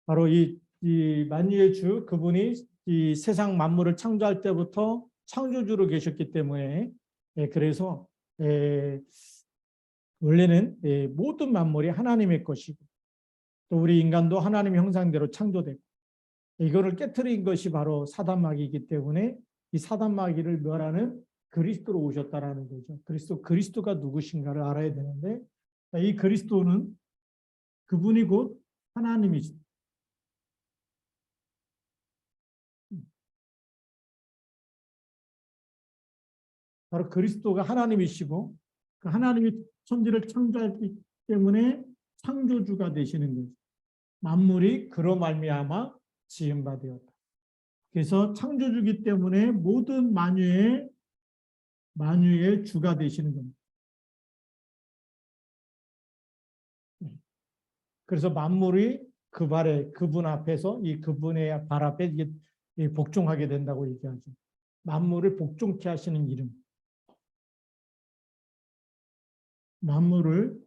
바로 이 만유의 주 그분이 이 세상 만물을 창조할 때부터 창조주로 계셨기 때문에 그래서 원래는 모든 만물이 하나님의 것이고 또 우리 인간도 하나님의 형상대로 창조되고 이거를 깨트린 것이 바로 사단마귀이기 때문에 이 사단마귀를 멸하는 그리스도로 오셨다라는 거죠. 그리스도가 누구신가를 알아야 되는데 이 그리스도는 그분이 곧 하나님이십니다. 바로 그리스도가 하나님이시고 그 하나님이 천지를 창조했기 때문에 창조주가 되시는 거죠. 만물이 그로 말미암아 지은 바 되었다. 그래서 창조주기 때문에 모든 만유의 주가 되시는 겁니다. 그래서 만물이 그분 앞에서 이 그분의 발 앞에 이게 복종하게 된다고 얘기하죠. 만물을 복종케 하시는 이름. 만물을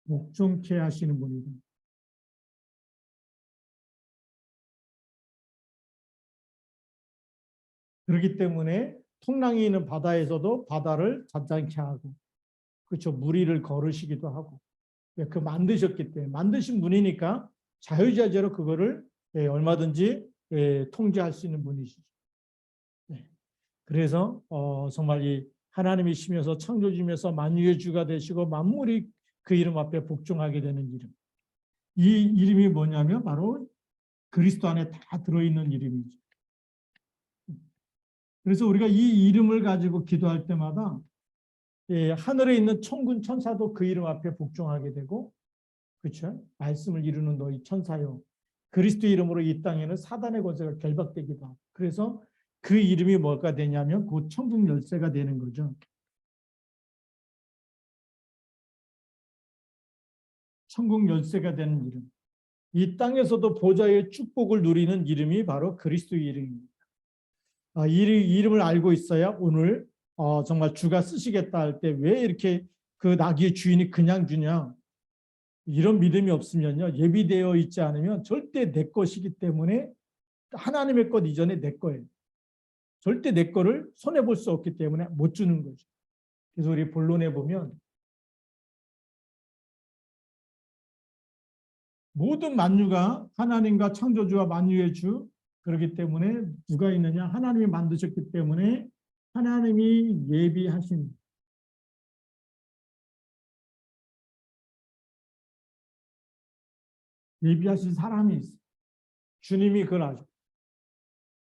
복종케 하시는 분이다. 그렇기 때문에 풍랑이 있는 바다에서도 바다를 잔잔케 하고, 그렇죠. 무리를 걸으시기도 하고, 그 만드셨기 때문에 만드신 분이니까 자유자재로 그거를 얼마든지 통제할 수 있는 분이시죠. 그래서 정말 이 하나님이시면서 창조주면서 만유의 주가 되시고 만물이 그 이름 앞에 복종하게 되는 이름. 이 이름이 뭐냐면 바로 그리스도 안에 다 들어있는 이름이죠. 그래서 우리가 이 이름을 가지고 기도할 때마다 하늘에 있는 천군 천사도 그 이름 앞에 복종하게 되고, 그렇죠? 말씀을 이루는 너희 천사요. 그리스도 이름으로 이 땅에는 사단의 권세가 결박되기도 하고. 그래서 그 이름이 뭐가 되냐면 곧 천국 열쇠가 되는 거죠. 천국 열쇠가 되는 이름. 이 땅에서도 보좌의 축복을 누리는 이름이 바로 그리스도의 이름입니다. 이 이름을 알고 있어야 오늘 정말 주가 쓰시겠다 할 때 왜 이렇게 그 나귀의 주인이 그냥 주냐, 이런 믿음이 없으면요, 예비되어 있지 않으면 절대 내 것이기 때문에 하나님의 것 이전에 내 거예요. 절대 내 거를 손해볼 수 없기 때문에 못 주는 거죠. 그래서 우리 본론에 보면 모든 만유가 하나님과 창조주와 만유의 주, 그렇기 때문에 누가 있느냐, 하나님이 만드셨기 때문에 하나님이 예비하신 사람이 있어요. 주님이 그걸 아죠.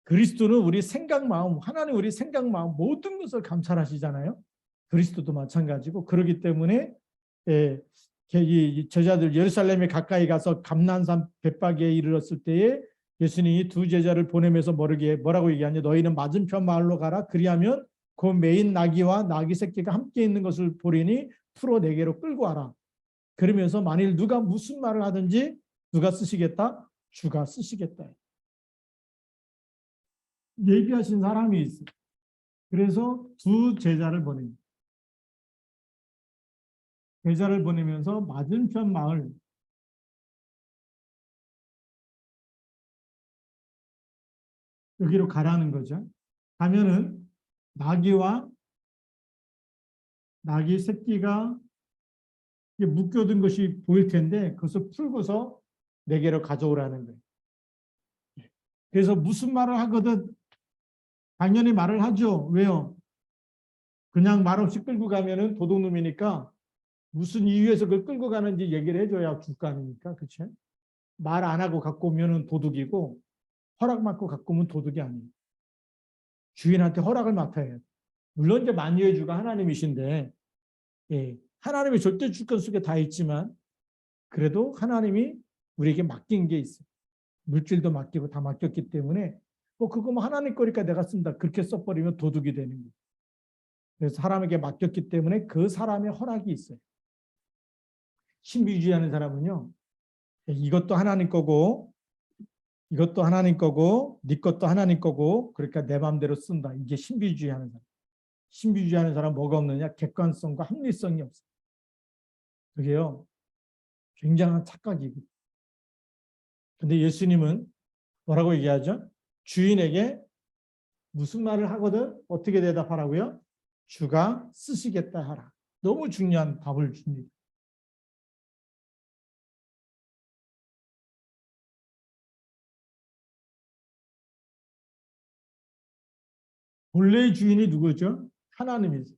그리스도는 우리 생각 마음, 하나님 우리 생각 마음 모든 것을 감찰하시잖아요. 그리스도도 마찬가지고, 그렇기 때문에 이 제자들 예루살렘에 가까이 가서 감난산 벳바기에 이르렀을 때에 예수님이 두 제자를 보내면서 뭐라고 얘기하냐, 너희는 맞은편 마을로 가라. 그리하면 그 메인 나귀와 나귀 새끼가 함께 있는 것을 보리니 풀어 내게로 끌고 와라. 그러면서 만일 누가 무슨 말을 하든지 누가 쓰시겠다? 주가 쓰시겠다. 얘기하신 사람이 있어요. 그래서 두 제자를 보냅니다. 제자를 보내면서 맞은편 마을, 여기로 가라는 거죠. 가면은 나귀와 나귀 새끼가 묶여든 것이 보일 텐데 그것을 풀고서 내게로 가져오라는 거예요. 그래서 무슨 말을 하거든 당연히 말을 하죠. 왜요? 그냥 말없이 끌고 가면은 도둑놈이니까 무슨 이유에서 그걸 끌고 가는지 얘기를 해줘야 줄 거 아닙니까? 그렇죠? 말 안 하고 갖고 오면은 도둑이고 허락 받고 갖고 오면 도둑이 아니에요. 주인한테 허락을 맡아야 해요. 물론 이제 만유의 주가 하나님이신데, 하나님의 절대 주권 속에 다 있지만 그래도 하나님이 우리에게 맡긴 게 있어요. 물질도 맡기고 다 맡겼기 때문에 그거 뭐 하나님 거니까 내가 쓴다 그렇게 써버리면 도둑이 되는 거예요. 그래서 사람에게 맡겼기 때문에 그 사람의 허락이 있어요. 신비주의하는 사람은요, 이것도 하나님 거고 이것도 하나님 거고 네 것도 하나님 거고 그러니까 내 마음대로 쓴다. 이게 신비주의하는 사람. 신비주의하는 사람 뭐가 없느냐? 객관성과 합리성이 없어요. 그게요, 굉장한 착각이고. 근데 예수님은 뭐라고 얘기하죠? 주인에게 무슨 말을 하거든 어떻게 대답하라고요? 주가 쓰시겠다 하라. 너무 중요한 답을 줍니다. 본래의 주인이 누구죠? 하나님이죠.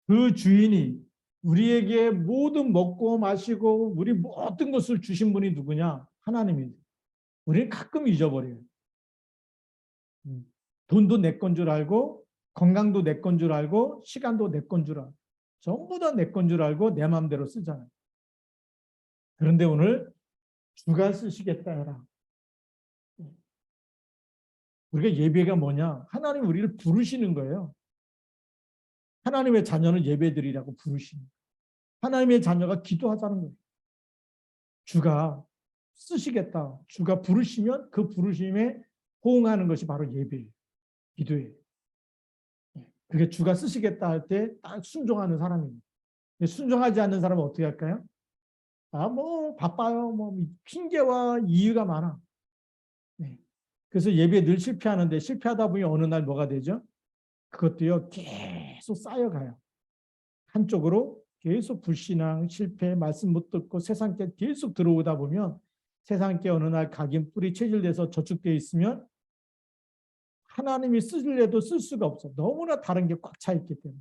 그 주인이 우리에게 모든 먹고 마시고 우리 모든 것을 주신 분이 누구냐? 하나님이죠. 우리는 가끔 잊어버려요. 돈도 내 건 줄 알고 건강도 내 건 줄 알고 시간도 내 건 줄 알고 전부 다 내 건 줄 알고 내 마음대로 쓰잖아요. 그런데 오늘 주가 쓰시겠다 해라. 우리가 예배가 뭐냐? 하나님 우리를 부르시는 거예요. 하나님의 자녀는 예배드리라고 부르시는 거예요. 하나님의 자녀가 기도하자는 거예요. 주가 쓰시겠다. 주가 부르시면 그 부르심에 호응하는 것이 바로 예배예요. 기도예요. 그게 주가 쓰시겠다 할 때 딱 순종하는 사람입니다. 순종하지 않는 사람은 어떻게 할까요? 아, 뭐 바빠요. 뭐 핑계와 이유가 많아. 네. 그래서 예배 늘 실패하는데 실패하다 보니 어느 날 뭐가 되죠? 그것도요 계속 쌓여가요. 한쪽으로 계속 불신앙, 실패, 말씀 못 듣고 세상께 계속 들어오다 보면 세상께 어느 날 각인 뿌리 체질돼서 저축되어 있으면 하나님이 쓰려도 쓸 수가 없어. 너무나 다른 게 꽉 차 있기 때문에.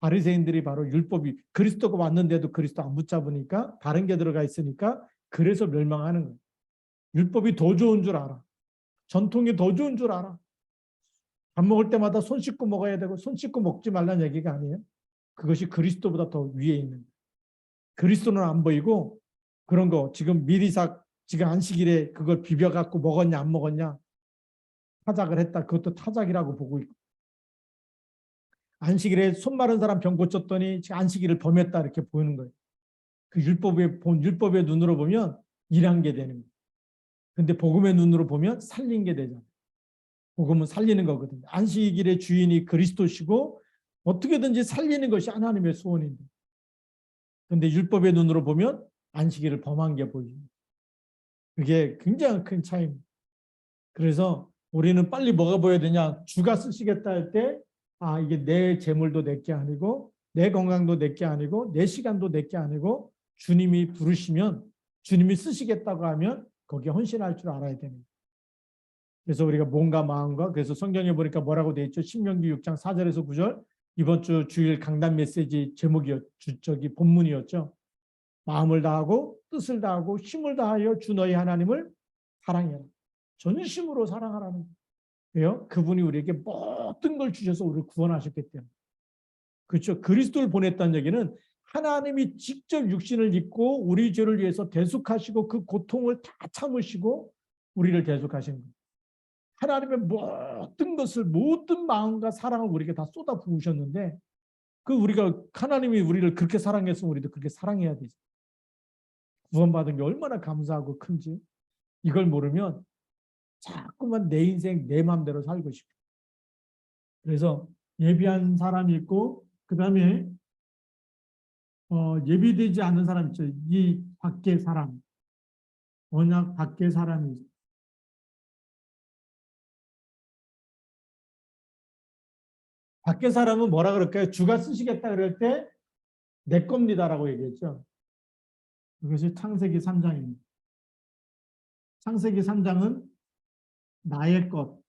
바리새인들이 바로 율법이 그리스도가 왔는데도 그리스도 안 붙잡으니까 다른 게 들어가 있으니까 그래서 멸망하는 거예요. 율법이 더 좋은 줄 알아. 전통이 더 좋은 줄 알아. 밥 먹을 때마다 손 씻고 먹어야 되고 손 씻고 먹지 말라는 얘기가 아니에요. 그것이 그리스도보다 더 위에 있는 거예요. 그리스도는 안 보이고 그런 거 지금 미리삭 지금 안식일에 그걸 비벼갖고 먹었냐 안 먹었냐 타작을 했다. 그것도 타작이라고 보고 있고 안식일에 손 마른 사람 병 고쳤더니 안식일을 범했다 이렇게 보이는 거예요. 그 율법의 눈으로 보면 일한 게 되는 거예요. 근데 복음의 눈으로 보면 살린 게 되잖아요. 복음은 살리는 거거든요. 안식일의 주인이 그리스도시고 어떻게든지 살리는 것이 하나님의 소원인데. 근데 율법의 눈으로 보면 안식일을 범한 게 보입니다. 그게 굉장히 큰 차이입니다. 그래서 우리는 빨리 뭐가 보여야 되냐? 주가 쓰시겠다 할 때, 아, 이게 내 재물도 내게 아니고, 내 건강도 내게 아니고, 내 시간도 내게 아니고, 주님이 부르시면, 주님이 쓰시겠다고 하면, 거기에 헌신할 줄 알아야 됩니다. 그래서 우리가 몸과 마음과, 그래서 성경에 보니까 뭐라고 되어 있죠? 신명기 6장 4절에서 9절, 이번 주 주일 강단 메시지 본문이었죠. 마음을 다하고, 뜻을 다하고, 힘을 다하여 주 너희 하나님을 사랑해라. 전심으로 사랑하라는 거예요. 그분이 우리에게 모든 걸 주셔서 우리를 구원하셨기 때문에. 그렇죠. 그리스도를 보냈다는 얘기는 하나님이 직접 육신을 입고 우리 죄를 위해서 대속하시고 그 고통을 다 참으시고 우리를 대속하신 거예요. 하나님의 모든 것을 모든 마음과 사랑을 우리에게 다 쏟아 부으셨는데 그 우리가 하나님이 우리를 그렇게 사랑했으면 우리도 그렇게 사랑해야 되죠. 구원받은 게 얼마나 감사하고 큰지 이걸 모르면 자꾸만 내 인생 내 마음대로 살고 싶어. 그래서 예비한 사람이 있고 그 다음에 예비되지 않는 사람 있죠. 이 밖의 사람, 언약 밖의 사람이 있죠. 밖의 사람은 뭐라 그럴까요? 주가 쓰시겠다 그럴 때 내 겁니다라고 얘기했죠. 그것이 창세기 3장입니다. 창세기 3장은 나의 것,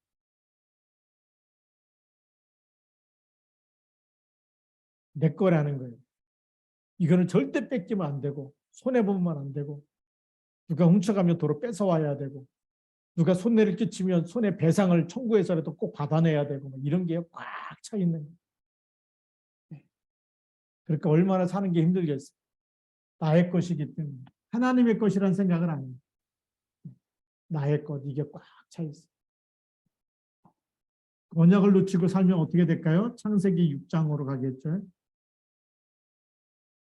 내 거라는 거예요. 이거는 절대 뺏기면 안 되고 손해보면 안 되고 누가 훔쳐가면 도로 뺏어와야 되고 누가 손해를 끼치면 손해 배상을 청구해서라도 꼭 받아내야 되고 이런 게 꽉 차 있는 거예요. 그러니까 얼마나 사는 게 힘들겠어요. 나의 것이기 때문에. 하나님의 것이라는 생각은 아니에요. 나의 것, 이게 꽉 차 있어요. 언약을 놓치고 살면 어떻게 될까요? 창세기 6장으로 가겠죠.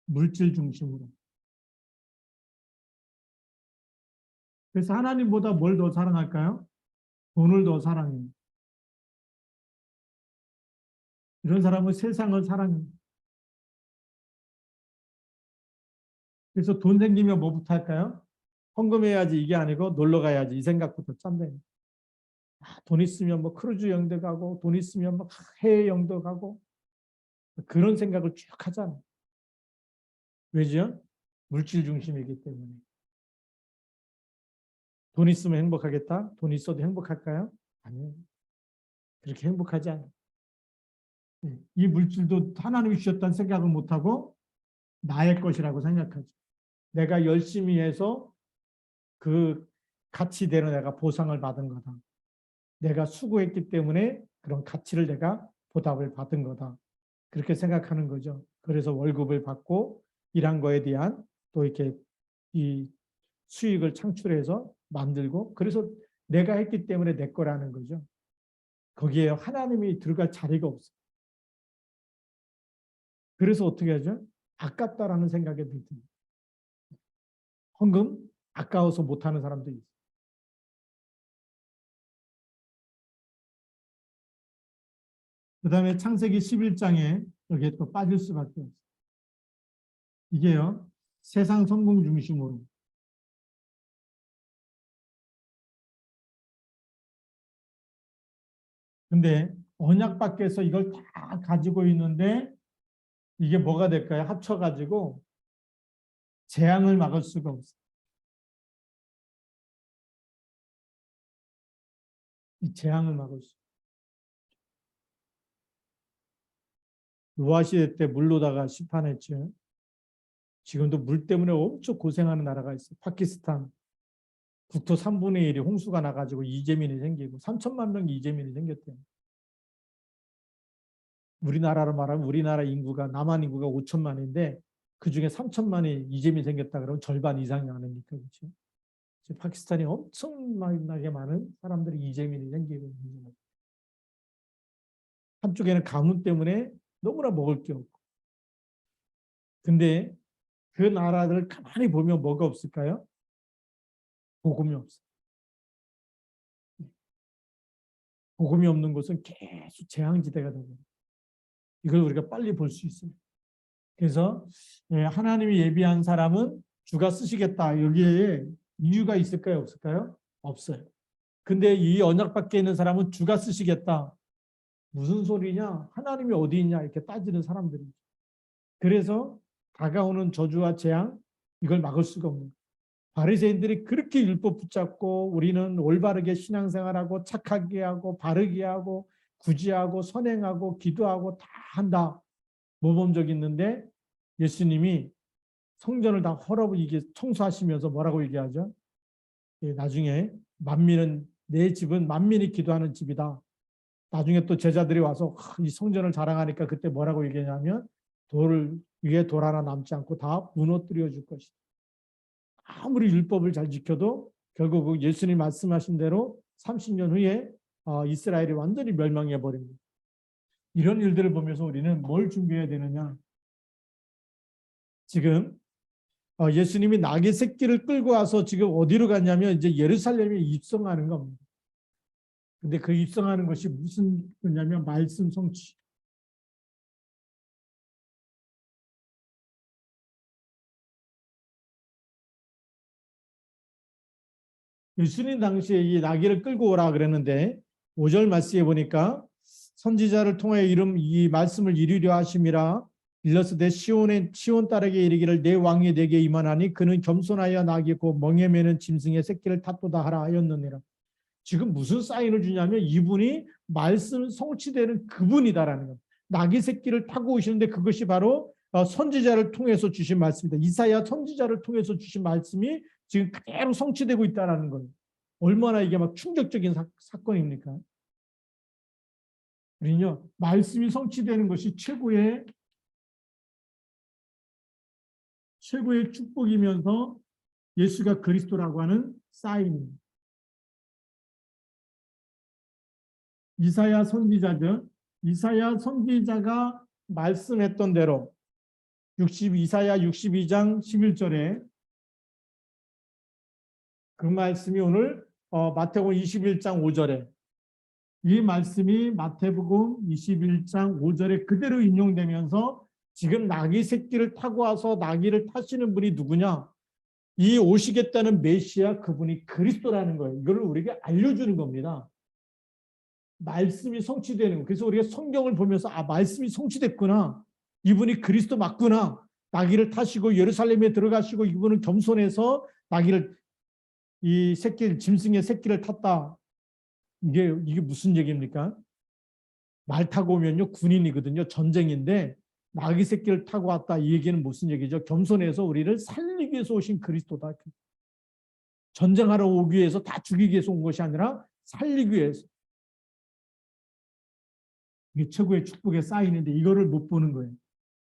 물질 중심으로. 그래서 하나님보다 뭘 더 사랑할까요? 돈을 더 사랑해요. 이런 사람은 세상을 사랑해요. 그래서 돈 생기면 뭐부터 할까요? 헌금해야지 이게 아니고 놀러 가야지 이 생각부터 짠다. 돈 있으면 뭐 크루즈 여행도 가고 돈 있으면 뭐 해외 여행도 가고 그런 생각을 쭉 하잖아요. 왜죠? 물질 중심이기 때문에. 돈 있으면 행복하겠다? 돈 있어도 행복할까요? 아니에요. 그렇게 행복하지 않아요. 이 물질도 하나님이 주셨다는 생각을 못하고 나의 것이라고 생각하죠. 내가 열심히 해서 그 가치대로 내가 보상을 받은 거다. 내가 수고했기 때문에 그런 가치를 내가 보답을 받은 거다. 그렇게 생각하는 거죠. 그래서 월급을 받고 일한 거에 대한 또 이렇게 이 수익을 창출해서 만들고 그래서 내가 했기 때문에 내 거라는 거죠. 거기에 하나님이 들어갈 자리가 없어요. 그래서 어떻게 하죠? 아깝다라는 생각이 들죠. 헌금 아까워서 못하는 사람도 있어요. 그 다음에 창세기 11장에 여기에 또 빠질 수밖에 없어요. 이게요. 세상 성공 중심으로. 근데 언약 밖에서 이걸 다 가지고 있는데 이게 뭐가 될까요? 합쳐가지고 재앙을 막을 수가 없어요. 이 재앙을 막을 수. 노아 시대 때 물로다가 심판했죠. 지금도 물 때문에 엄청 고생하는 나라가 있어요. 파키스탄. 국토 3분의 1이 홍수가 나가지고 이재민이 생기고 3천만 명이 이재민이 생겼대요. 우리나라로 말하면 우리나라 인구가 남한 인구가 5천만인데 그중에 3천만이 이재민이 생겼다 그러면 절반 이상이 아닙니까? 그렇죠? 파키스탄이 엄청나게 많은 사람들이 이재민이 생기고 있는 거예요. 한쪽에는 가뭄 때문에 너무나 먹을 게 없고. 근데 그 나라들을 가만히 보면 뭐가 없을까요? 복음이 없어요. 복음이 없는 곳은 계속 재앙지대가 되고 이걸 우리가 빨리 볼 수 있어요. 그래서 하나님이 예비한 사람은 주가 쓰시겠다. 여기에 이유가 있을까요? 없을까요? 없어요. 근데 이 언약 밖에 있는 사람은 주가 쓰시겠다. 무슨 소리냐? 하나님이 어디 있냐? 이렇게 따지는 사람들이. 그래서 다가오는 저주와 재앙 이걸 막을 수가 없는 거예요. 바리새인들이 그렇게 율법 붙잡고 우리는 올바르게 신앙생활하고 착하게 하고 바르게 하고 구제하고 선행하고 기도하고 다 한다. 모범적 있는데 예수님이 성전을 다 이게 청소하시면서 뭐라고 얘기하죠? 나중에 만민은 내 집은 만민이 기도하는 집이다. 나중에 또 제자들이 와서 이 성전을 자랑하니까 그때 뭐라고 얘기하냐면 위에 돌 하나 남지 않고 다 무너뜨려 줄 것이다. 아무리 율법을 잘 지켜도 결국 예수님 말씀하신 대로 30년 후에 이스라엘이 완전히 멸망해 버립니다. 이런 일들을 보면서 우리는 뭘 준비해야 되느냐? 지금 예수님이 낙의 새끼를 끌고 와서 지금 어디로 갔냐면 이제 예루살렘에 입성하는 겁니다. 근데 그 입성하는 것이 무슨 거냐면 말씀 성취. 예수님 당시에 이 나귀를 끌고 오라 그랬는데 5절 말씀에 보니까 선지자를 통해 이 말씀을 이루려 하심이라 일러스되 시온 딸에게 이르기를 내 왕이 내게 임하나니 그는 겸손하여 나귀고 멍에 매는 짐승의 새끼를 탓도다 하라 하였느니라. 지금 무슨 사인을 주냐면 이분이 말씀 성취되는 그분이다라는 겁니다. 나귀 새끼를 타고 오시는데 그것이 바로 선지자를 통해서 주신 말씀입니다. 이사야 선지자를 통해서 주신 말씀이 지금 그대로 성취되고 있다는 거예요. 얼마나 이게 막 충격적인 사건입니까? 우리는요, 말씀이 성취되는 것이 최고의 축복이면서 예수가 그리스도라고 하는 사인입니다. 이사야 선지자가 말씀했던 대로 이사야 62장 11절에 그 말씀이 오늘 마태복음 21장 5절에 이 말씀이 마태복음 21장 5절에 그대로 인용되면서 지금 나귀 새끼를 타고 와서 나귀를 타시는 분이 누구냐? 이 오시겠다는 메시아 그분이 그리스도라는 거예요. 이걸 우리에게 알려주는 겁니다. 말씀이 성취되는 거. 그래서 우리가 성경을 보면서 말씀이 성취됐구나. 이분이 그리스도 맞구나. 나귀를 타시고 예루살렘에 들어가시고 이분은 겸손해서 나귀를 이 새끼를 짐승의 새끼를 탔다. 이게 무슨 얘기입니까? 말 타고 오면요 군인이거든요. 전쟁인데 나귀 새끼를 타고 왔다. 이 얘기는 무슨 얘기죠? 겸손해서 우리를 살리기 위해서 오신 그리스도다. 전쟁하러 오기 위해서 다 죽이기 위해서 온 것이 아니라 살리기 위해서. 이게 최고의 축복의 사인인데 이거를 못 보는 거예요.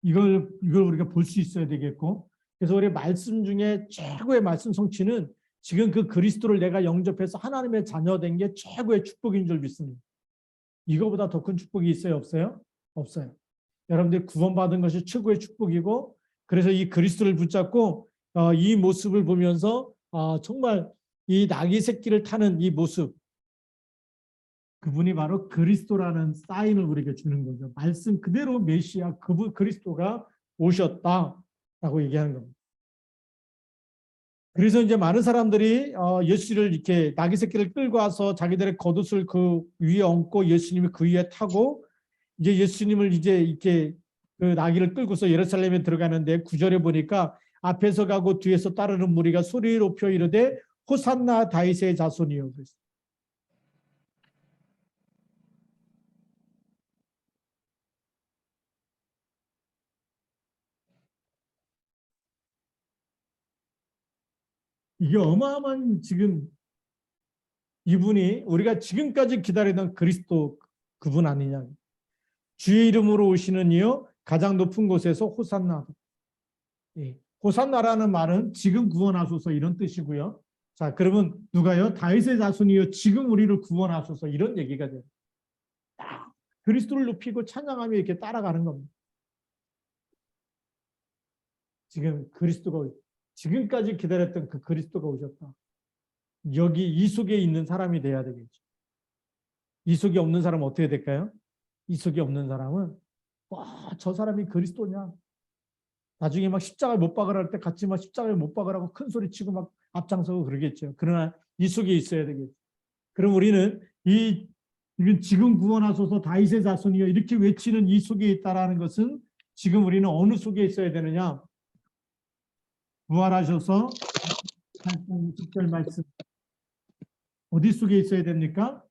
이걸 우리가 볼 수 있어야 되겠고. 그래서 우리 말씀 중에 최고의 말씀 성취는 지금 그 그리스도를 내가 영접해서 하나님의 자녀된 게 최고의 축복인 줄 믿습니다. 이거보다 더 큰 축복이 있어요? 없어요? 없어요. 여러분들 구원받은 것이 최고의 축복이고 그래서 이 그리스도를 붙잡고 이 모습을 보면서 정말 이 나귀 새끼를 타는 이 모습 그분이 바로 그리스도라는 사인을 우리에게 주는 거죠. 말씀 그대로 메시아 그리스도가 오셨다라고 얘기하는 겁니다. 그래서 이제 많은 사람들이 예수를 이렇게 나귀 새끼를 끌고 와서 자기들의 겉옷을 그 위에 얹고 예수님이 그 위에 타고 이제 예수님을 이제 이렇게 그 나귀를 끌고서 예루살렘에 들어가는데 9절에 보니까 앞에서 가고 뒤에서 따르는 무리가 소리를 높여 이르되 호산나 다윗의 자손이여. 이게 어마어마한 지금 이분이 우리가 지금까지 기다리던 그리스도 그분 아니냐. 주의 이름으로 오시는 이여 가장 높은 곳에서 호산나. 예. 호산나라는 말은 지금 구원하소서 이런 뜻이고요. 자, 그러면 누가요? 다윗의 자손이여 지금 우리를 구원하소서 이런 얘기가 돼요. 그리스도를 높이고 찬양하며 이렇게 따라가는 겁니다. 지금 그리스도가 지금까지 기다렸던 그 그리스도가 오셨다. 여기 이 속에 있는 사람이 돼야 되겠죠. 이 속에 없는 사람은 어떻게 될까요? 이 속에 없는 사람은 저 사람이 그리스도냐? 나중에 막 십자가에 못 박으라 할 때 같이 막 십자가에 못 박으라고 큰 소리 치고 막 앞장서고 그러겠죠. 그러나 이 속에 있어야 되겠죠. 그럼 우리는 지금 구원하소서 다윗의 자손이여 이렇게 외치는 이 속에 있다라는 것은 지금 우리는 어느 속에 있어야 되느냐? 부활하셔서 10절 말씀 어디 속에 있어야 됩니까?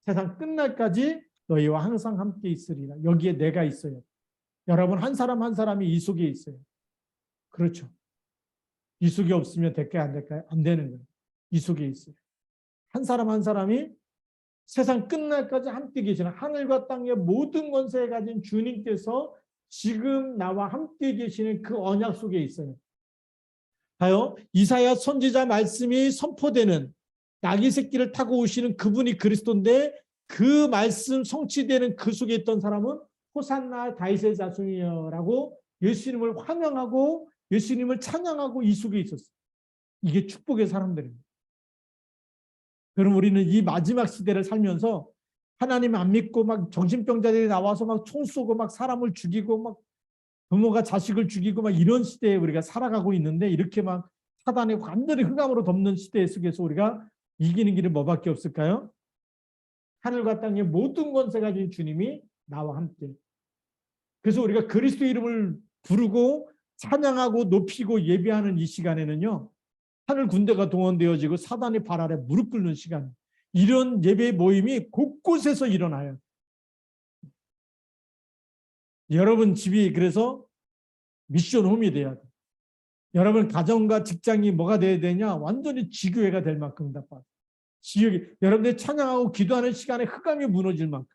세상 끝날까지 너희와 항상 함께 있으리라. 여기에 내가 있어요. 여러분 한 사람 한 사람이 이 속에 있어요. 그렇죠. 이 속에 없으면 될까요? 안 될까요? 안 되는 거예요. 이 속에 있어요. 한 사람 한 사람이 세상 끝날까지 함께 계시는 하늘과 땅의 모든 권세에 가진 주님께서 지금 나와 함께 계시는 그 언약 속에 있어요. 봐요. 이사야 선지자 말씀이 선포되는 나귀 새끼를 타고 오시는 그분이 그리스도인데 그 말씀 성취되는 그 속에 있던 사람은 호산나 다윗의 자손이여라고 예수님을 환영하고 예수님을 찬양하고 이 속에 있었어요. 이게 축복의 사람들입니다. 그럼 우리는 이 마지막 시대를 살면서 하나님 안 믿고 막 정신병자들이 나와서 막 총 쏘고 막 사람을 죽이고 막 부모가 자식을 죽이고 막 이런 시대에 우리가 살아가고 있는데 이렇게 막 사단이 완전히 흑암으로 덮는 시대 속에서 우리가 이기는 길은 뭐밖에 없을까요? 하늘과 땅의 모든 권세 가진 주님이 나와 함께. 그래서 우리가 그리스도 이름을 부르고 찬양하고 높이고 예배하는 이 시간에는요. 하늘 군대가 동원되어지고 사단의 발 아래 무릎 꿇는 시간. 이런 예배 모임이 곳곳에서 일어나요. 여러분 집이 그래서 미션 홈이 돼야 돼. 여러분 가정과 직장이 뭐가 돼야 되냐? 완전히 지교회가 될 만큼 답답해. 지역이 여러분들이 찬양하고 기도하는 시간에 흑암이 무너질 만큼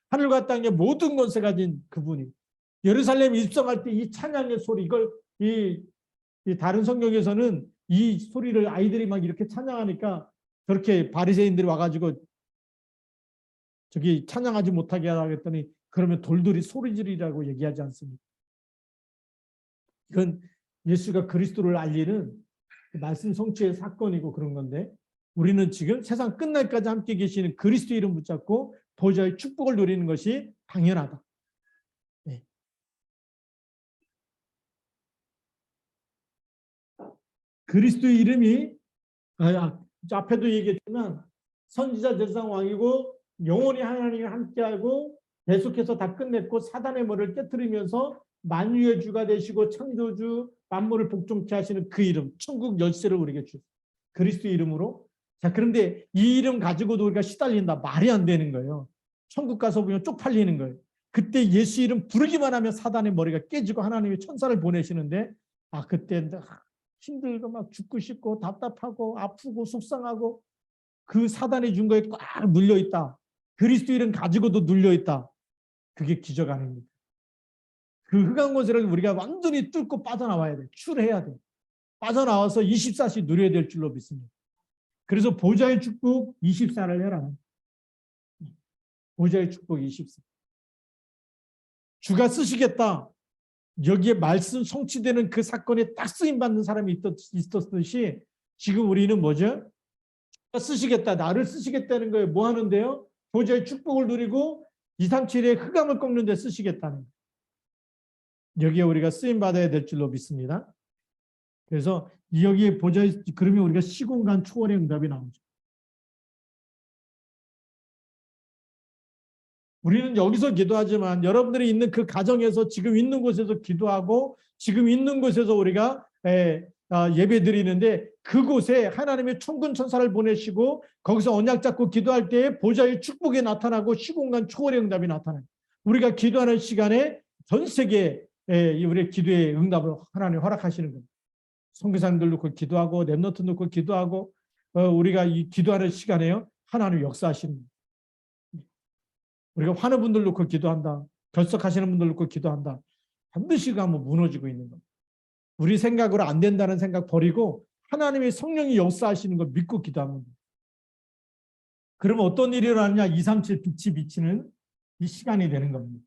하늘과 땅의 모든 권세 가진 그분이 예루살렘 입성할 때 이 찬양의 소리 이걸 이 다른 성경에서는 이 소리를 아이들이 막 이렇게 찬양하니까 저렇게 바리새인들이 와가지고 저기 찬양하지 못하게 하겠더니 그러면 돌돌이 소리 지르라고 얘기하지 않습니까? 이건 예수가 그리스도를 알리는 말씀 성취의 사건이고 그런 건데 우리는 지금 세상 끝날까지 함께 계시는 그리스도 이름 붙잡고 보좌의 축복을 누리는 것이 당연하다. 네. 그리스도의 이름이 앞에도 얘기했지만 선지자 대상 왕이고 영원히 하나님과 함께하고 계속해서 다 끝냈고 사단의 머리를 깨뜨리면서 만유의 주가 되시고 창조주 만물을 복종케 하시는 그 이름 천국 열쇠를 우리에게 주셨어요. 그리스도의 이름으로. 자, 그런데 이 이름 가지고도 우리가 시달린다. 말이 안 되는 거예요. 천국 가서 보면 쪽팔리는 거예요. 그때 예수 이름 부르기만 하면 사단의 머리가 깨지고 하나님이 천사를 보내시는데 그때 힘들고 막 죽고 싶고 답답하고 아프고 속상하고 그 사단이 준 거에 꽉 눌려있다. 그리스도 이름 가지고도 눌려있다. 그게 기적 아닙니까? 그 흑암 권세를 우리가 완전히 뚫고 빠져나와야 돼. 출해야 돼. 빠져나와서 24시 누려야 될 줄로 믿습니다. 그래서 보좌의 축복 24를 해라. 보좌의 축복 24. 주가 쓰시겠다. 여기에 말씀 성취되는 그 사건에 딱 쓰임받는 사람이 있었듯이 지금 우리는 뭐죠? 주가 쓰시겠다. 나를 쓰시겠다는 거예요. 뭐 하는데요? 보좌의 축복을 누리고 237의 흑암을 꺾는 데 쓰시겠다는 거예요. 여기에 우리가 쓰임받아야 될 줄로 믿습니다. 그래서 여기에 보좌의 그러면 우리가 시공간 초월의 응답이 나오죠. 우리는 여기서 기도하지만 여러분들이 있는 그 가정에서 지금 있는 곳에서 기도하고 지금 있는 곳에서 우리가 예배 드리는데 그곳에 하나님의 천군 천사를 보내시고 거기서 언약 잡고 기도할 때에 보좌의 축복이 나타나고 시공간 초월의 응답이 나타나요. 우리가 기도하는 시간에 전 세계에 우리의 기도의 응답을 하나님 허락하시는 겁니다. 선교사님들 놓고 기도하고 랩런트 놓고 기도하고 우리가 이 기도하는 시간에요. 하나님 역사하시는 겁니다. 우리가 화는 분들 놓고 기도한다. 결석하시는 분들 놓고 기도한다. 반드시 가면 무너지고 있는 겁니다. 우리 생각으로 안 된다는 생각 버리고 하나님의 성령이 역사하시는 걸 믿고 기도하면 됩니다. 그러면 어떤 일이 일어나느냐? 237 빛이 비치는 이 시간이 되는 겁니다.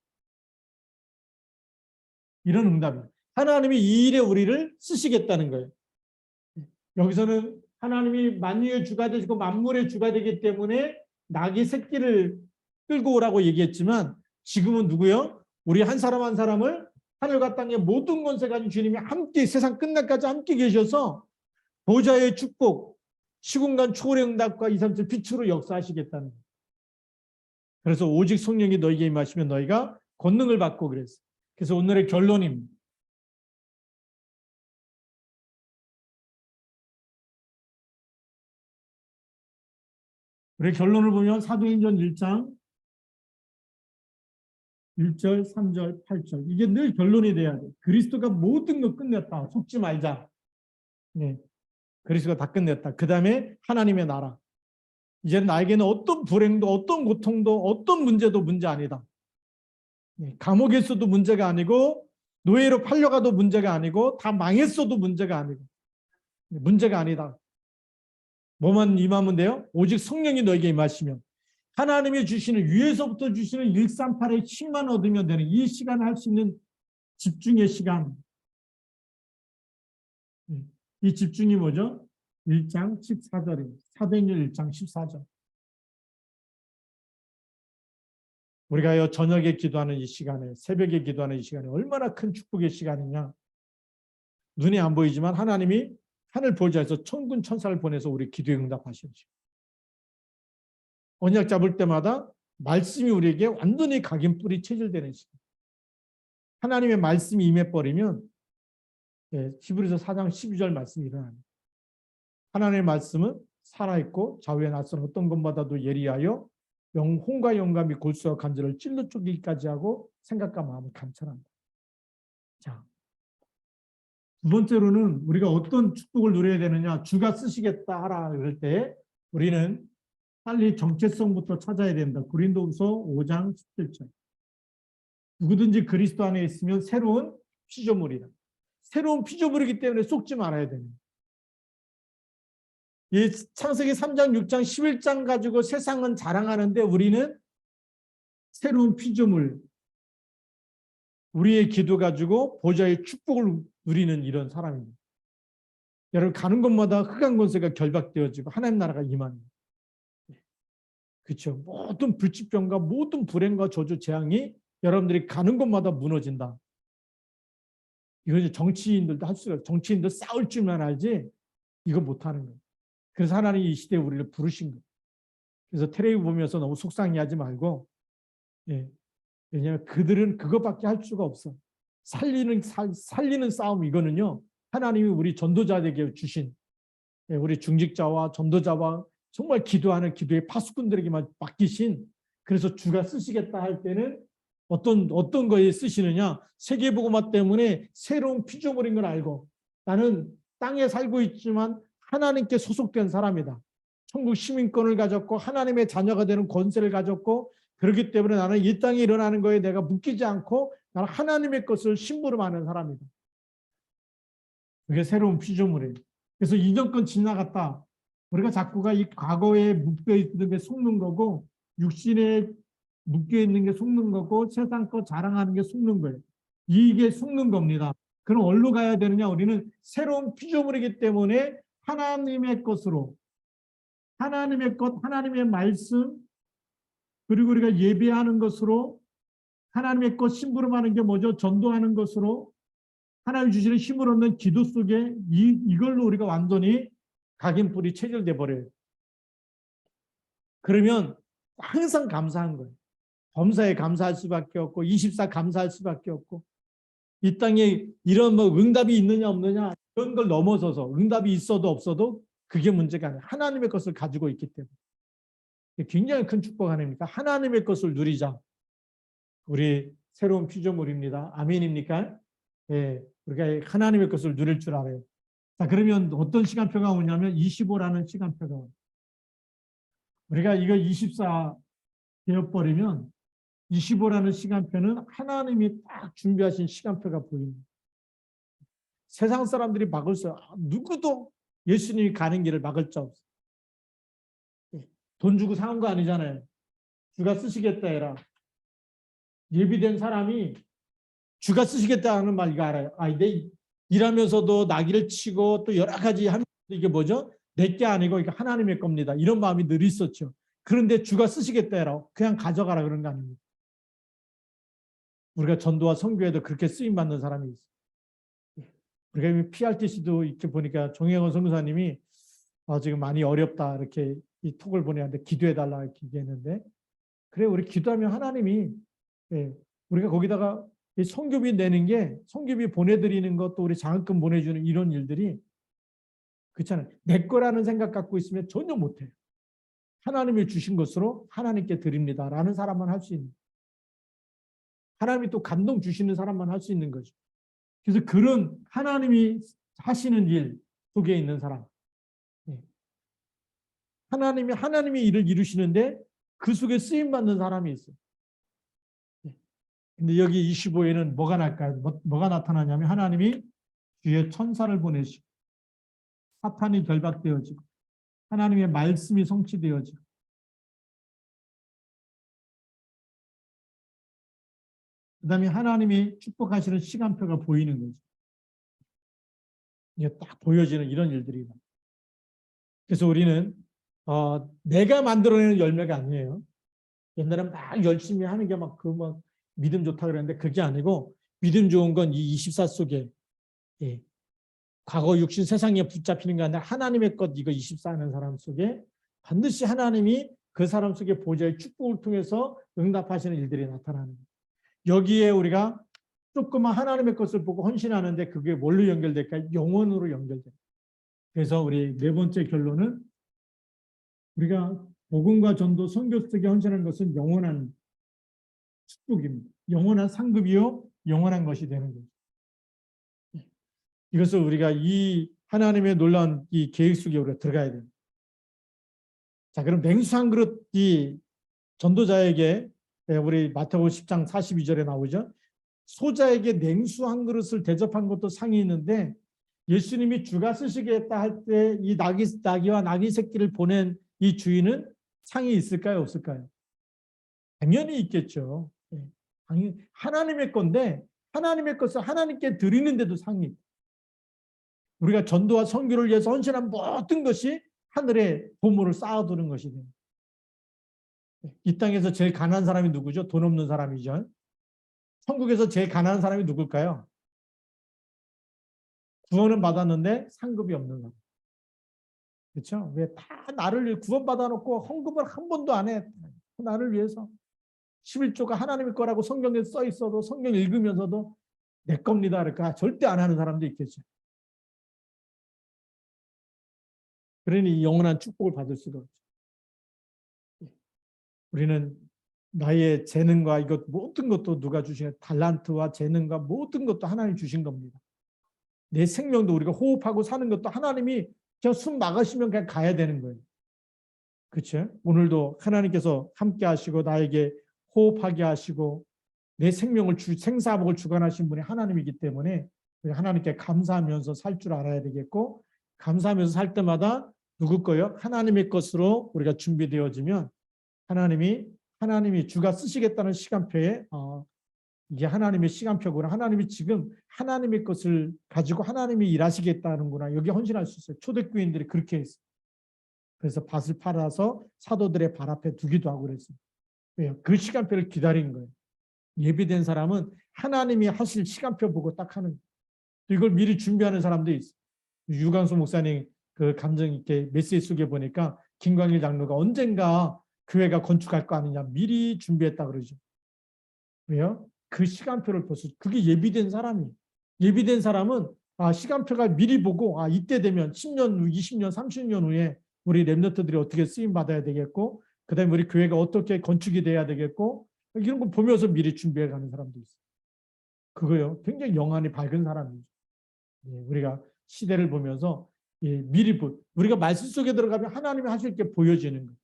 이런 응답이에요. 하나님이 이 일에 우리를 쓰시겠다는 거예요. 여기서는 하나님이 만유의 주가 되시고 만물의 주가 되기 때문에 낙이 새끼를 끌고 오라고 얘기했지만 지금은 누구요? 우리 한 사람 한 사람을 하늘과 땅의 모든 권세 가진 주님이 함께 세상 끝날까지 함께 계셔서 보좌의 축복, 시공간 초월의 응답과 237 빛으로 역사하시겠다는 거예요. 그래서 오직 성령이 너희에게 임하시면 너희가 권능을 받고 그랬어요. 그래서 오늘의 결론입니다. 우리 결론을 보면 사도행전 1장 1절, 3절, 8절. 이게 늘 결론이 돼야 돼. 그리스도가 모든 걸 끝냈다. 속지 말자. 네. 그리스도가 다 끝냈다. 그 다음에 하나님의 나라. 이제 나에게는 어떤 불행도 어떤 고통도 어떤 문제도 문제 아니다. 네. 감옥에서도 문제가 아니고 노예로 팔려가도 문제가 아니고 다 망했어도 문제가 아니고 문제가 아니다. 뭐만 임하면 돼요? 오직 성령이 너에게 임하시면 하나님이 주시는 위에서부터 주시는 138의 힘만 얻으면 되는 이 시간을 할 수 있는 집중의 시간. 이 집중이 뭐죠? 1장 14절입니다. 사도행전 1장 14절. 우리가 저녁에 기도하는 이 시간에 새벽에 기도하는 이 시간에 얼마나 큰 축복의 시간이냐. 눈에 안 보이지만 하나님이 하늘 보좌에서 천군 천사를 보내서 우리 기도에 응답하시는 시간. 언약 잡을 때마다 말씀이 우리에게 완전히 각인뿌리 체질되는 시간. 하나님의 말씀이 임해버리면 히브리서 4장 12절 말씀이 일어납니다. 하나님의 말씀은 살아있고 좌우에 낯선 어떤 것보다도 예리하여 영혼과 영감이 골수와 간절을 찔러 쪼개기까지 하고 생각과 마음을 감찰한다. 자, 두 번째로는 우리가 어떤 축복을 누려야 되느냐. 주가 쓰시겠다 하라 그럴 때 우리는 빨리 정체성부터 찾아야 된다. 고린도후서 5장 17절. 누구든지 그리스도 안에 있으면 새로운 피조물이다. 새로운 피조물이기 때문에 속지 말아야 됩니다. 이 창세기 3장, 6장, 11장 가지고 세상은 자랑하는데 우리는 새로운 피조물, 우리의 기도 가지고 보좌의 축복을 누리는 이런 사람입니다. 여러분 가는 곳마다 흑암 권세가 결박되어지고 하나님 나라가 임합니다. 그렇죠. 모든 불치병과 모든 불행과 저주 재앙이 여러분들이 가는 곳마다 무너진다. 이건 정치인들도 할 수가 없어요. 정치인들 싸울 줄만 알지 이거 못하는 거예요. 그래서 하나님이 이 시대에 우리를 부르신 거예요. 그래서 텔레비전 보면서 너무 속상해하지 말고, 예. 왜냐하면 그들은 그것밖에 할 수가 없어. 살리는 싸움 이거는요. 하나님이 우리 전도자에게 주신, 예, 우리 중직자와 전도자와 정말 기도하는 기도의 파수꾼들에게만 맡기신, 그래서 주가 쓰시겠다 할 때는 어떤 거에 쓰시느냐? 세계복음화 때문에 새로운 피조물인 걸 알고 나는 땅에 살고 있지만 하나님께 소속된 사람이다. 천국 시민권을 가졌고 하나님의 자녀가 되는 권세를 가졌고 그렇기 때문에 나는 이 땅에 일어나는 거에 내가 묶이지 않고 나는 하나님의 것을 심부름하는 사람이다. 그게 새로운 피조물이에요. 그래서 이전권 지나갔다. 우리가 자꾸가 이 과거에 묶여 있는 게 속는 거고 육신에 묶여 있는 게 속는 거고 세상 거 자랑하는 게 속는 거예요. 이게 속는 겁니다. 그럼 어디로 가야 되느냐? 우리는 새로운 피조물이기 때문에 하나님의 것으로 하나님의 것, 하나님의 말씀 그리고 우리가 예배하는 것으로 하나님의 것 심부름하는 게 뭐죠? 전도하는 것으로 하나님 주시는 힘을 얻는 기도 속에 이걸로 우리가 완전히 각인뿔이 체결돼 버려요. 그러면 항상 감사한 거예요. 범사에 감사할 수밖에 없고 24 감사할 수밖에 없고 이 땅에 이런 뭐 응답이 있느냐 없느냐 이런 걸 넘어서서 응답이 있어도 없어도 그게 문제가 아니에요. 하나님의 것을 가지고 있기 때문에 굉장히 큰 축복 아닙니까? 하나님의 것을 누리자. 우리 새로운 피조물입니다. 아멘입니까? 예, 우리가 하나님의 것을 누릴 줄 알아요. 자, 그러면 어떤 시간표가 오냐면 25라는 시간표가 오요. 우리가 이거 24 되어버리면 25라는 시간표는 하나님이 딱 준비하신 시간표가 보입니다. 세상 사람들이 막을 수 누구도 예수님이 가는 길을 막을 자 없어. 돈 주고 사온 거 아니잖아요. 주가 쓰시겠다 해라. 예비된 사람이 주가 쓰시겠다 하는 말 이거 알아요. 내 일하면서도 나귀를 치고 또 여러 가지 하면서 이게 뭐죠? 내게 아니고 이게 하나님의 겁니다. 이런 마음이 늘 있었죠. 그런데 주가 쓰시겠다 해라. 그냥 가져가라 그런 거 아닙니다. 우리가 전도와 선교에도 그렇게 쓰임 받는 사람이 있어요. 우리가 PRTC도 이렇게 보니까 종혜원 선교사님이 지금 많이 어렵다 이렇게 이 톡을 보내는데 기도해달라 이렇게 얘기했는데 그래 우리 기도하면 하나님이 우리가 거기다가 선교비 내는 게 선교비 보내드리는 것도 우리 장학금 보내주는 이런 일들이 그렇잖아요. 내 거라는 생각 갖고 있으면 전혀 못해요. 하나님이 주신 것으로 하나님께 드립니다라는 사람만 할 수 있는 하나님이 또 감동 주시는 사람만 할 수 있는 거죠. 그래서 그런 하나님이 하시는 일 속에 있는 사람 하나님이 일을 이루시는데 그 속에 쓰임받는 사람이 있어요. 근데 여기 25에는 뭐가 날까요? 뭐가 나타나냐면 하나님이 주의 천사를 보내시고 사탄이 결박되어지고 하나님의 말씀이 성취되어지고 그 다음에 하나님이 축복하시는 시간표가 보이는 거죠. 이게 딱 보여지는 이런 일들이. 그래서 우리는 내가 만들어내는 열매가 아니에요. 옛날에 막 열심히 하는 게 막 믿음 좋다 그랬는데 그게 아니고 믿음 좋은 건 이 24 속에 과거 육신 세상에 붙잡히는 게 아니라 하나님의 것 이거 24 하는 사람 속에 반드시 하나님이 그 사람 속에 보좌의 축복을 통해서 응답하시는 일들이 나타나는 거예요. 여기에 우리가 조금만 하나님의 것을 보고 헌신하는데 그게 뭘로 연결될까요? 영혼으로 연결돼요. 그래서 우리 네 번째 결론은 우리가 복음과 전도, 선교 속에 헌신하는 것은 영원한 축복입니다. 영원한 상급이요, 영원한 것이 되는 거죠. 이것을 우리가 이 하나님의 놀라운 이 계획 속에 우리가 들어가야 돼요. 자, 그럼 냉수 한 그릇 이 전도자에게 우리 마태복음 10장 42절에 나오죠. 소자에게 냉수 한 그릇을 대접한 것도 상이 있는데 예수님이 주가 쓰시겠다 할 때 이 나귀와 나귀 새끼를 보낸 이 주인은 상이 있을까요? 없을까요? 당연히 있겠죠. 당연히 하나님의 건데 하나님의 것을 하나님께 드리는데도 상이 있다. 우리가 전도와 선교를 위해서 헌신한 모든 것이 하늘에 보물을 쌓아두는 것이 됩니다. 이 땅에서 제일 가난한 사람이 누구죠? 돈 없는 사람이죠. 천국에서 제일 가난한 사람이 누굴까요? 구원은 받았는데 상급이 없는 사람. 그렇죠? 왜 다 나를 구원받아 놓고 헌금을 한 번도 안 해. 나를 위해서. 11조가 하나님의 거라고 성경에 써 있어도 성경 읽으면서도 내 겁니다. 그러니까 절대 안 하는 사람도 있겠죠. 그러니 영원한 축복을 받을 수가 없죠. 우리는 나의 재능과 이것 모든 것도 누가 주신 달란트와 재능과 모든 것도 하나님이 주신 겁니다. 내 생명도 우리가 호흡하고 사는 것도 하나님이 그냥 숨 막으시면 그냥 가야 되는 거예요. 그렇죠? 오늘도 하나님께서 함께 하시고 나에게 호흡하게 하시고 내 생명을 생사복을 주관하신 분이 하나님이기 때문에 하나님께 감사하면서 살 줄 알아야 되겠고, 감사하면서 살 때마다 누구 거요? 하나님의 것으로 우리가 준비되어지면 하나님이 주가 쓰시겠다는 시간표에 이게 하나님의 시간표구나. 하나님이 지금 하나님의 것을 가지고 하나님이 일하시겠다는구나. 여기 헌신할 수 있어요. 초대교인들이 그렇게 했어요. 그래서 밭을 팔아서 사도들의 발 앞에 두기도 하고 그랬어요. 왜요? 그 시간표를 기다린 거예요. 예비된 사람은 하나님이 하실 시간표 보고 딱 하는 거예요. 이걸 미리 준비하는 사람도 있어요. 유광수 목사님 그 감정 있게 메시지 속에 보니까 김광일 장로가 언젠가 교회가 건축할 거 아니냐 미리 준비했다 그러죠. 왜요? 그 시간표를 벌써 그게 예비된 사람이에요. 예비된 사람은 시간표가 미리 보고 이때 되면 10년 후, 20년, 30년 후에 우리 렘넌트들이 어떻게 쓰임 받아야 되겠고 그다음에 우리 교회가 어떻게 건축이 돼야 되겠고 이런 거 보면서 미리 준비해 가는 사람도 있어요. 그거요. 굉장히 영안이 밝은 사람이죠. 우리가 시대를 보면서 미리 우리가 말씀 속에 들어가면 하나님이 하실 게 보여지는 거예요.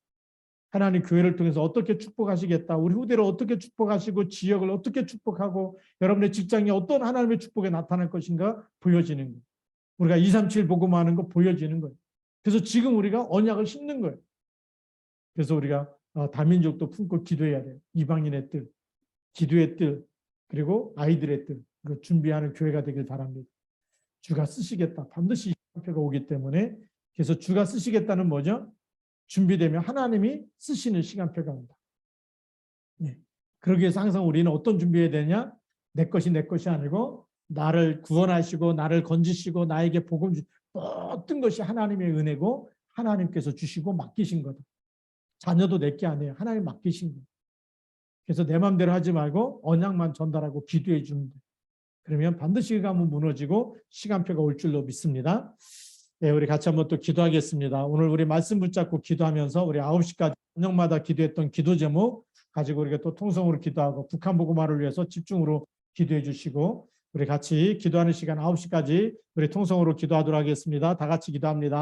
하나님 교회를 통해서 어떻게 축복하시겠다. 우리 후대를 어떻게 축복하시고 지역을 어떻게 축복하고 여러분의 직장에 어떤 하나님의 축복이 나타날 것인가 보여지는 거예요. 우리가 237 복음하는 거 보여지는 거예요. 그래서 지금 우리가 언약을 심는 거예요. 그래서 우리가 다민족도 품고 기도해야 돼요. 이방인의 뜻, 기도의 뜻, 그리고 아이들의 뜻 준비하는 교회가 되길 바랍니다. 주가 쓰시겠다. 반드시 시간표가 오기 때문에 그래서 주가 쓰시겠다는 뭐죠? 준비되면 하나님이 쓰시는 시간표가 온다. 그러기 위해서 항상 우리는 어떤 준비해야 되냐? 내 것이 아니고 나를 구원하시고 나를 건지시고 나에게 복음 모든 것이 하나님의 은혜고 하나님께서 주시고 맡기신 거다. 자녀도 내게 아니에요. 하나님 맡기신 거예요. 그래서 내 마음대로 하지 말고 언약만 전달하고 기도해 주면 돼요. 그러면 반드시 감은 무너지고 시간표가 올 줄로 믿습니다. 네, 우리 같이 한번 또 기도하겠습니다. 오늘 우리 말씀 붙잡고 기도하면서 우리 9시까지 저녁마다 기도했던 기도 제목 가지고 우리가 또 통성으로 기도하고 북한 복음화를 위해서 집중으로 기도해 주시고 우리 같이 기도하는 시간 9시까지 우리 통성으로 기도하도록 하겠습니다. 다 같이 기도합니다.